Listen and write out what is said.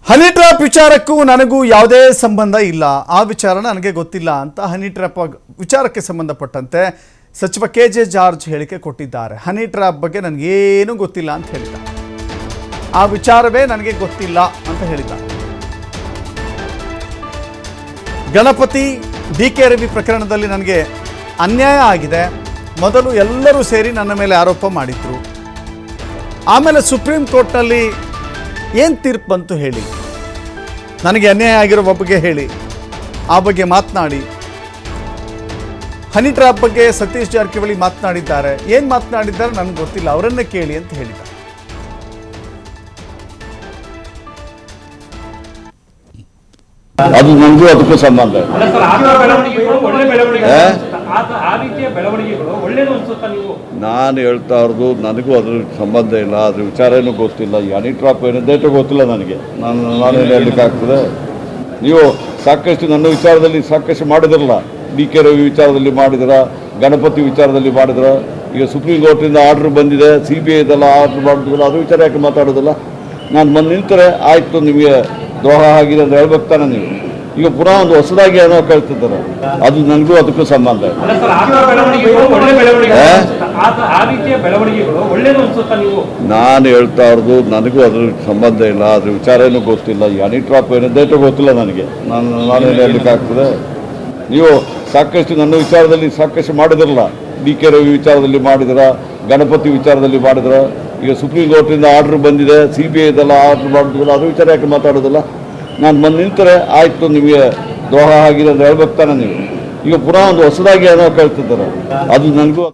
Honey trap ವಿಚಾರಕ್ಕೂ ನನಗೂ ಯಾವುದೇ ಸಂಬಂಧ ಇಲ್ಲ, ಆ ವಿಚಾರ ನನಗೆ ಗೊತ್ತಿಲ್ಲ ಅಂತ ಹನಿ ಟ್ರ್ಯಾಪ್ ವಿಚಾರಕ್ಕೆ ಸಂಬಂಧಪಟ್ಟಂತೆ ಸಚಿವ ಕೆಜೆ ಜಾರ್ಜ್ ಹೇಳಿಕೆ ಕೊಟ್ಟಿದ್ದಾರೆ. ಹನಿ ಟ್ರ್ಯಾಪ್ ಬಗ್ಗೆ ನನಗೇನು ಗೊತ್ತಿಲ್ಲ ಅಂತ ಹೇಳಿದ್ದಾರೆ. ಆ ವಿಚಾರವೇ ನನಗೆ ಗೊತ್ತಿಲ್ಲ ಅಂತ ಹೇಳಿದ್ದಾರೆ. ಗಣಪತಿ ಡಿ.ಕೆ. ರವಿ ಪ್ರಕರಣದಲ್ಲಿ ನನಗೆ ಅನ್ಯಾಯ ಆಗಿದೆ. ಮೊದಲು ಎಲ್ಲರೂ ಸೇರಿ ನನ್ನ ಮೇಲೆ ಆರೋಪ ಮಾಡಿದ್ರು. ಆಮೇಲೆ ಸುಪ್ರೀಂ ಕೋರ್ಟ್ನಲ್ಲಿ ಏನು ತೀರ್ಪು ಬಂತು ಹೇಳಿ, ನನಗೆ ಅನ್ಯಾಯ ಆಗಿರೋ ಬಗ್ಗೆ ಹೇಳಿ, ಆ ಬಗ್ಗೆ ಮಾತನಾಡಿ. ಹನಿ ಟ್ರ್ಯಾಪ್ ಬಗ್ಗೆ ಸತೀಶ್ ಜಾರಕಿಹೊಳಿ ಮಾತನಾಡಿದ್ದಾರೆ. ಏನು ಮಾತನಾಡಿದ್ದಾರೆ ನನಗೆ ಗೊತ್ತಿಲ್ಲ, ಅವರನ್ನೇ ಕೇಳಿ ಅಂತ ಹೇಳಿದ್ದಾರೆ. ಅದು ನನಗೂ ಅದಕ್ಕೂ ಸಂಬಂಧ. ನಾನು ಹೇಳ್ತಾ ಇರೋದು ನನಗೂ ಅದ್ರ ಸಂಬಂಧ ಇಲ್ಲ, ಅದ್ರ ವಿಚಾರ ಏನೂ ಗೊತ್ತಿಲ್ಲ. ಈ ಹನಿ ಟ್ರಾಪ್ ಏನಿದೆ ಗೊತ್ತಿಲ್ಲ ನನಗೆ. ನಾನೇನು ಹೇಳಲಿಕ್ಕಾಗ್ತದೆ? ನೀವು ಸಾಕಷ್ಟು ನನ್ನ ವಿಚಾರದಲ್ಲಿ ಸಾಕಷ್ಟು ಮಾಡಿದ್ರಲ್ಲ, ಡಿ.ಕೆ. ರವಿ ವಿಚಾರದಲ್ಲಿ ಮಾಡಿದ್ರ, ಗಣಪತಿ ವಿಚಾರದಲ್ಲಿ ಮಾಡಿದ್ರ, ಈಗ ಸುಪ್ರೀಂ ಕೋರ್ಟಿಂದ ಆರ್ಡ್ರ್ ಬಂದಿದೆ, CBI ಇದೆಲ್ಲ ಆರ್ಡ್ರ್ ಮಾಡಿದ್ರಲ್ಲ, ಅದ್ರ ವಿಚಾರ ಯಾಕೆ ಮಾತಾಡೋದಿಲ್ಲ? ನಾನು ಬಂದು ನಿಂತರೆ ಆಯಿತು, ನಿಮಗೆ ದ್ರೋಹ ಆಗಿದೆ ಅಂತ ಹೇಳ್ಬೇಕು ತಾನೆ ನೀವು. ಈಗ ಪುನಃ ಒಂದು ಹೊಸದಾಗಿ ಏನೋ ಕೇಳ್ತಿದ್ದಾರೆ, ಅದು ನನಗೂ ಅದಕ್ಕೂ ಸಂಬಂಧ. ನಾನು ಹೇಳ್ತಾ ಇರೋದು ನನಗೂ ಅದ್ರ ಸಂಬಂಧ ಇಲ್ಲ, ಅದ್ರ ವಿಚಾರ ಏನೂ ಗೊತ್ತಿಲ್ಲ. ಈ ಹನಿ ಟ್ರಾಪ್ ಏನಿದೆ ಗೊತ್ತಿಲ್ಲ ನನಗೆ. ನಾನೇನು ಹೇಳಲಿಕ್ಕಾಗ್ತದೆ? ನೀವು ಸಾಕಷ್ಟು ನನ್ನ ವಿಚಾರದಲ್ಲಿ ಸಾಕಷ್ಟು ಮಾಡಿದ್ರಲ್ಲ, ಡಿ.ಕೆ. ರವಿ ವಿಚಾರದಲ್ಲಿ ಮಾಡಿದ್ರ, ಗಣಪತಿ ವಿಚಾರದಲ್ಲಿ ಮಾಡಿದ್ರ, ಈಗ ಸುಪ್ರೀಂ ಕೋರ್ಟಿಂದ ಆರ್ಡ್ರ್ ಬಂದಿದೆ, CBI ಇದೆಲ್ಲ ಆರ್ಡ್ರ್ ಮಾಡಿದ್ರಲ್ಲ, ಅದ್ರ ವಿಚಾರ ಯಾಕೆ ಮಾತಾಡೋದಿಲ್ಲ? ನಾನು ಬಂದು ನಿಂತರೆ ಆಯಿತು, ನಿಮಗೆ ದ್ರೋಹ ಆಗಿದೆ ಅಂತ ಹೇಳ್ಬೇಕು ತಾನೆ ನೀವು. ಈಗ ಪುನಃ ಒಂದು ಹೊಸದಾಗಿ ಏನೋ ಕೇಳ್ತಿದ್ದಾರೆ, ಅದು ನನಗೂ